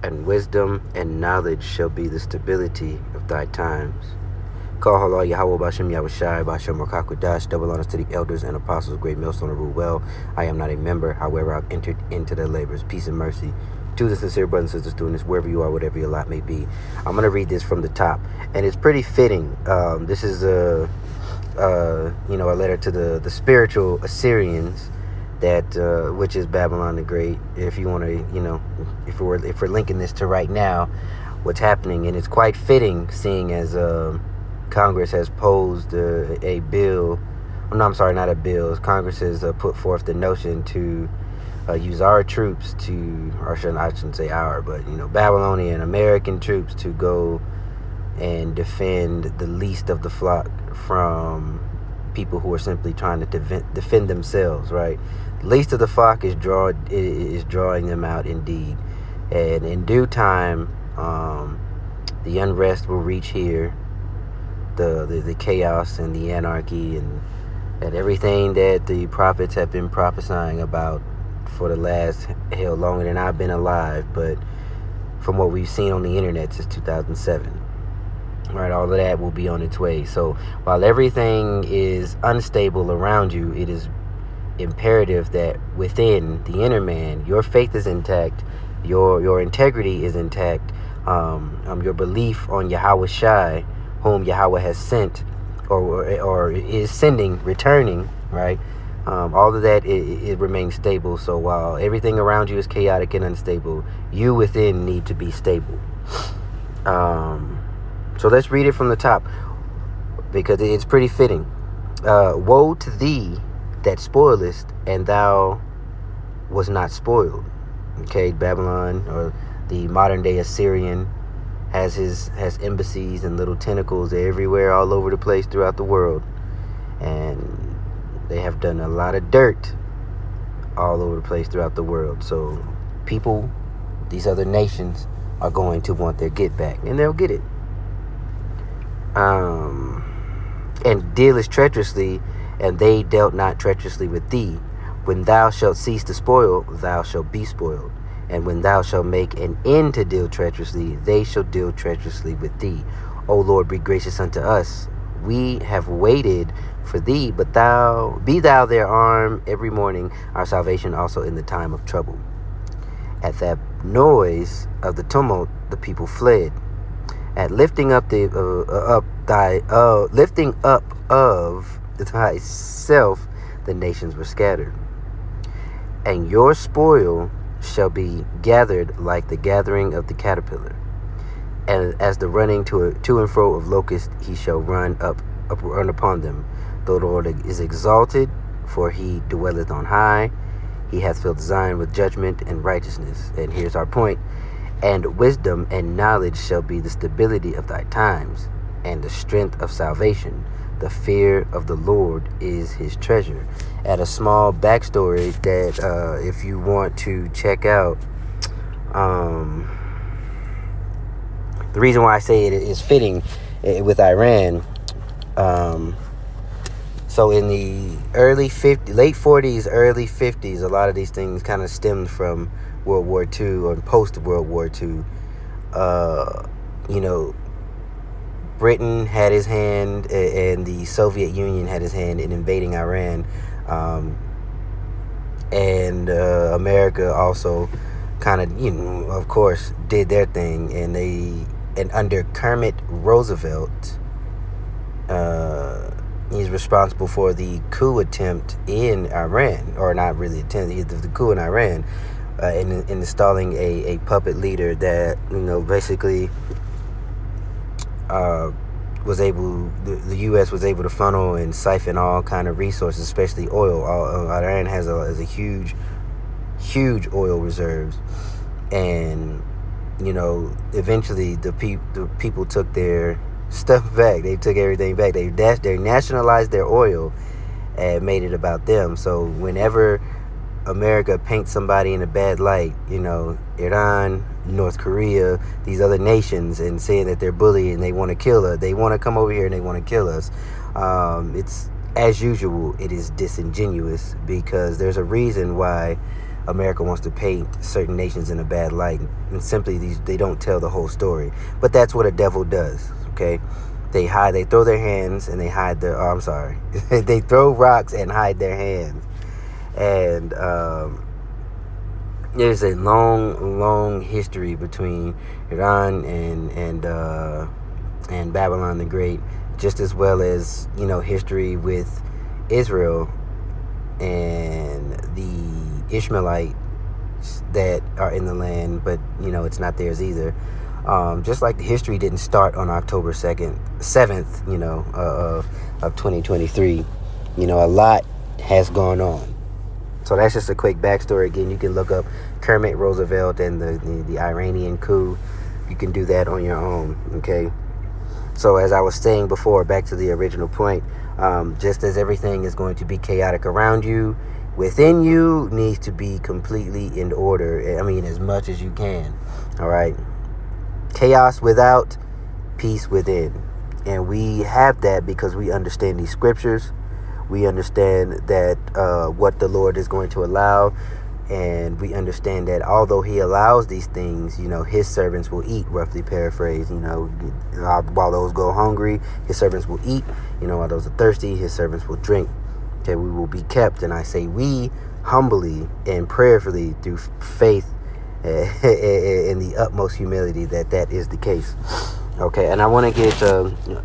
and wisdom and knowledge shall be the stability of thy times. Call halal Yahweh Bashem Yahushai Bashem Rakakwadash. Double honors to the elders and apostles, great millstone to rule well. I am not a member, however, I've entered into their labors. Peace and mercy to the sincere brothers and sisters doing this, wherever you are, whatever your lot may be. I'm going to read this from the top, and it's pretty fitting. This is a letter to the spiritual Assyrians, that which is Babylon the Great. If you want to, if we're linking this to right now, what's happening, and it's quite fitting, seeing as Congress has posed a bill. Oh, no, I'm sorry, not a bill. Congress has put forth the notion to use our troops to, or I shouldn't say our, but Babylonian American troops to go and defend the least of the flock from people who are simply trying to defend themselves, right? The least of the flock is drawing them out indeed. And in due time, the unrest will reach here, the chaos and the anarchy and everything that the prophets have been prophesying about for the last, longer than I've been alive, but from what we've seen on the internet since 2007. Right, all of that will be on its way. So while everything is unstable around you, it is imperative that within the inner man, your faith is intact, your integrity is intact, your belief on Yahweh Shai, whom Yahweh has sent or is sending, returning, right? All of that, it remains stable. So while everything around you is chaotic and unstable, you within need to be stable. So let's read it from the top, because it's pretty fitting. Woe to thee that spoilest, and thou was not spoiled. Okay, Babylon, or the modern day Assyrian, has embassies and little tentacles everywhere, all over the place throughout the world, and they have done a lot of dirt all over the place throughout the world. So people, these other nations, are going to want their get back, and they'll get it. And dealest treacherously, and they dealt not treacherously with thee. When thou shalt cease to spoil, thou shalt be spoiled. And when thou shalt make an end to deal treacherously, they shall deal treacherously with thee. O Lord, be gracious unto us. We have waited for thee, but be thou their arm every morning, our salvation also in the time of trouble. At that noise of the tumult, the people fled. At lifting up of thyself, the nations were scattered. And your spoil shall be gathered like the gathering of the caterpillar. And as the running to and fro of locusts, he shall run upon them. The Lord is exalted, for he dwelleth on high. He hath filled Zion with judgment and righteousness. And here's our point. And wisdom and knowledge shall be the stability of thy times, and the strength of salvation. The fear of the Lord is his treasure. Add a small backstory that if you want to check out, the reason why I say it is fitting with Iran. So in the late 40s, early 50s, a lot of these things kind of stemmed from World War II or post-World War II. Britain had his hand, and the Soviet Union had his hand in invading Iran. And America also kind of, of course, did their thing. And under Kermit Roosevelt, he's responsible for the coup attempt in Iran, or not really attempt, the coup in Iran, in installing a puppet leader that, basically the U.S. was able to funnel and siphon all kind of resources, especially oil. Iran has a huge oil reserves, and eventually the people took their stuff back. They took everything back. They nationalized their oil and made it about them. So whenever America paints somebody in a bad light, Iran, North Korea, these other nations, and saying that they're bullying, they want to kill us, they want to come over here and they want to kill us, it's, as usual, it is disingenuous, because there's a reason why America wants to paint certain nations in a bad light, and simply they don't tell the whole story. But that's what a devil does. Okay, they throw their hands and they hide their. Oh, I'm sorry, they throw rocks and hide their hands, and there's a long history between Iran and Babylon the Great, just as well as history with Israel and the Ishmaelites that are in the land, but it's not theirs either. Just like the history didn't start on October 7th, of 2023. A lot has gone on. So that's just a quick backstory. Again, you can look up Kermit Roosevelt and the Iranian coup. You can do that on your own, okay? So as I was saying before, back to the original point, just as everything is going to be chaotic around you, within you needs to be completely in order. I mean, as much as you can, all right? Chaos without, peace within. And we have that because we understand these scriptures. We understand that what the Lord is going to allow, and we understand that although he allows these things, his servants will eat, roughly paraphrased. While those go hungry, his servants will eat. While those are thirsty, his servants will drink. Okay, we will be kept. And I say we humbly and prayerfully through faith in the utmost humility that is the case. Okay, and I want to get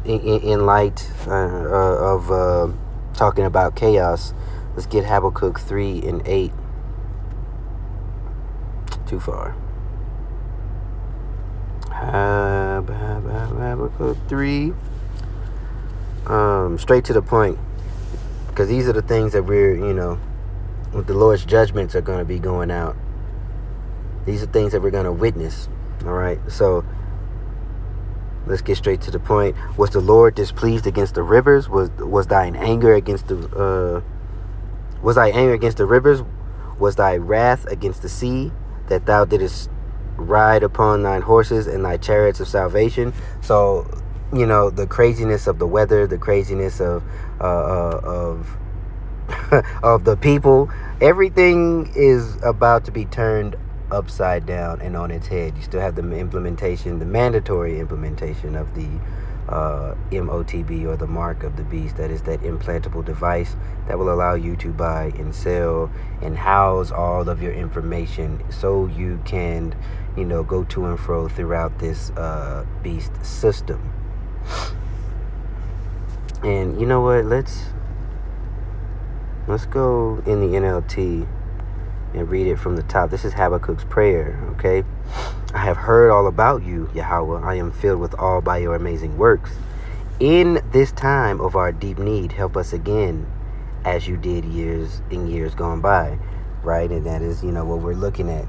in light of talking about chaos. Let's get Habakkuk 3:8. Too far. Habakkuk 3. Straight to the point. Because these are the things that we're, with the Lord's judgments are going to be going out. These are things that we're going to witness. All right. So let's get straight to the point. Was the Lord displeased against the rivers? Was thine anger against the was thy anger against the rivers? Was thy wrath against the sea, that thou didst ride upon thine horses and thy chariots of salvation? So, the craziness of the weather, the craziness of of the people, everything is about to be turned upside down and on its head. You still have the mandatory implementation of the MOTB, or the mark of the beast. That is that implantable device that will allow you to buy and sell and house all of your information, so you can go to and fro throughout this beast system. And you know what, let's go in the NLT and read it from the top. This is Habakkuk's prayer, okay? I have heard all about you, Yahweh. I am filled with awe by your amazing works. In this time of our deep need, help us again, as you did years gone by, right? And that is, what we're looking at.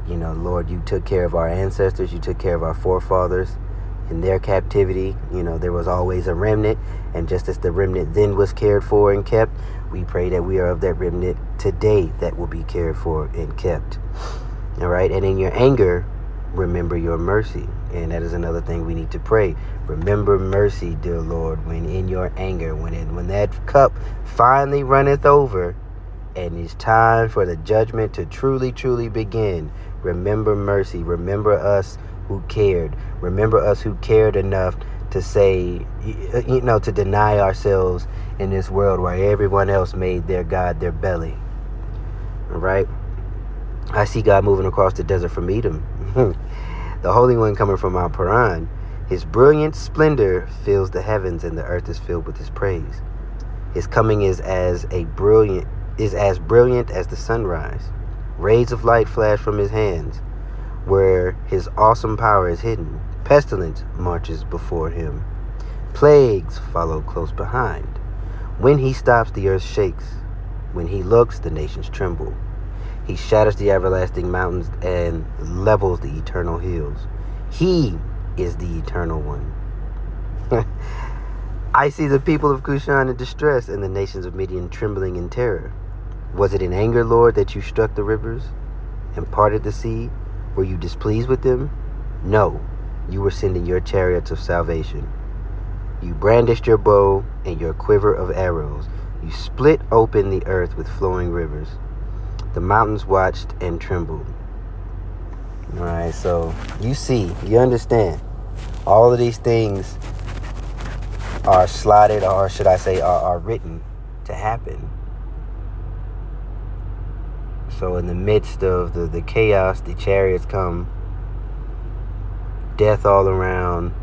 Lord, you took care of our ancestors. You took care of our forefathers in their captivity. There was always a remnant. And just as the remnant then was cared for and kept, we pray that we are of that remnant today that will be cared for and kept. All right. And in your anger, remember your mercy. And that is another thing we need to pray. Remember mercy, dear Lord, when in your anger, when that cup finally runneth over and it's time for the judgment to truly begin. Remember mercy. Remember us who cared. Remember us who cared enough to say, to deny ourselves in this world where everyone else made their God their belly. All right. I see God moving across the desert from Edom. The Holy One coming from Mount Paran. His brilliant splendor fills the heavens, and the earth is filled with his praise. His coming is as brilliant as the sunrise. Rays of light flash from his hands. Where his awesome power is hidden, pestilence marches before him. Plagues follow close behind. When he stops, the earth shakes. When he looks, the nations tremble. He shatters the everlasting mountains and levels the eternal hills. He is the eternal one. I see the people of Cushan in distress, and the nations of Midian trembling in terror. Was it in anger, Lord, that you struck the rivers and parted the sea? Were you displeased with them? No, you were sending your chariots of salvation. You brandished your bow and your quiver of arrows. You split open the earth with flowing rivers. The mountains watched and trembled. All right, so you see, you understand. All of these things are slotted, or should I say, are written to happen. So in the midst of the chaos, the chariots come, death all around,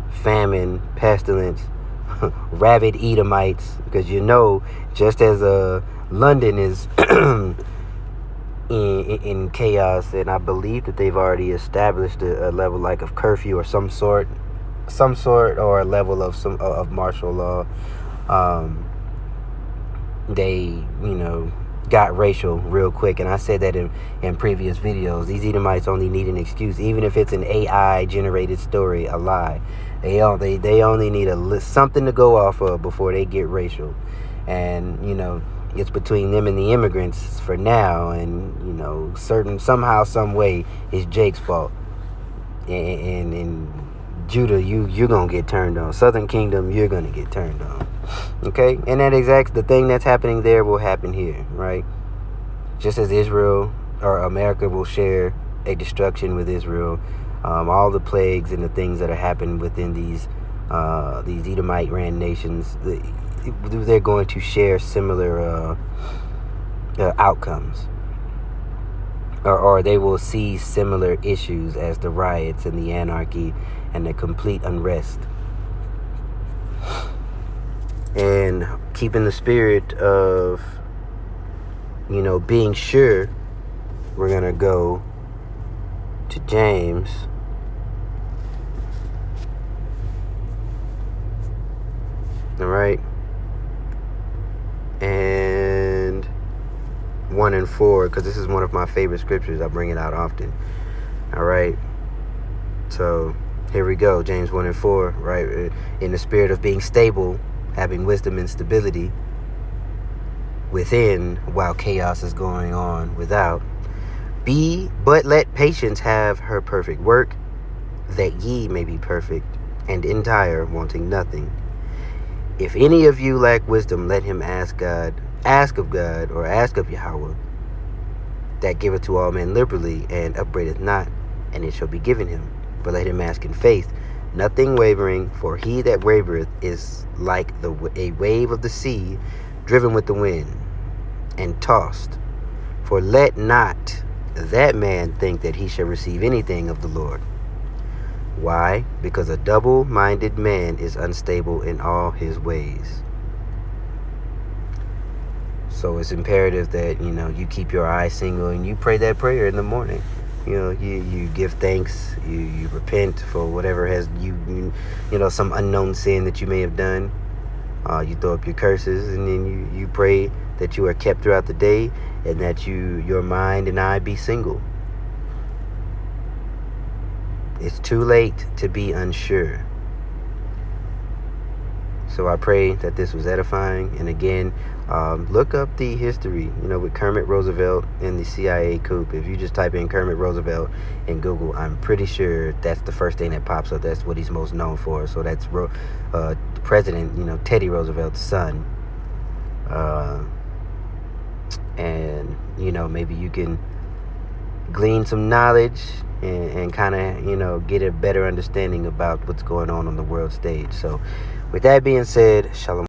famine, pestilence, rabid Edomites, because just as London is in chaos, and I believe that they've already established a level like of curfew or some sort, or a level of martial law. They got racial real quick, and I said that in previous videos. These Edomites only need an excuse, even if it's an AI generated story, a lie. They only need something to go off of before they get racial. And it's between them and the immigrants for now, and somehow, some way, it's Jake's fault. And Judah, you're gonna get turned on. Southern Kingdom, you're gonna get turned on. Okay, and the thing that's happening there will happen here, right? Just as Israel or America will share a destruction with Israel, all the plagues and the things that are happening within these Edomite ran nations, they're going to share similar outcomes, or they will see similar issues as the riots and the anarchy and the complete unrest. And keeping the spirit of being sure, we're gonna go to James. All right, and 1 and 4, because this is one of my favorite scriptures. I bring it out often. All right, so here we go. James 1 and 4, right? In the spirit of being stable, having wisdom and stability within, while chaos is going on without. But let patience have her perfect work, that ye may be perfect and entire, wanting nothing. If any of you lack wisdom, let him ask of God, or ask of Yahweh, that giveth to all men liberally, and upbraideth not, and it shall be given him. But let him ask in faith, nothing wavering, for he that wavereth is like a wave of the sea, driven with the wind, and tossed. For let not that man think that he shall receive anything of the Lord. Why? Because a double-minded man is unstable in all his ways. So it's imperative that, you keep your eyes single and you pray that prayer in the morning. You give thanks, you repent for whatever has some unknown sin that you may have done. You throw up your curses, and then you pray that you are kept throughout the day, and that your mind and eye be single. It's too late to be unsure. So I pray that this was edifying. And again, look up the history, with Kermit Roosevelt and the CIA coup. If you just type in Kermit Roosevelt in Google, I'm pretty sure that's the first thing that pops up. That's what he's most known for. So that's President, Teddy Roosevelt's son. And, maybe you can glean some knowledge and kind of, get a better understanding about what's going on the world stage. So with that being said, shalom.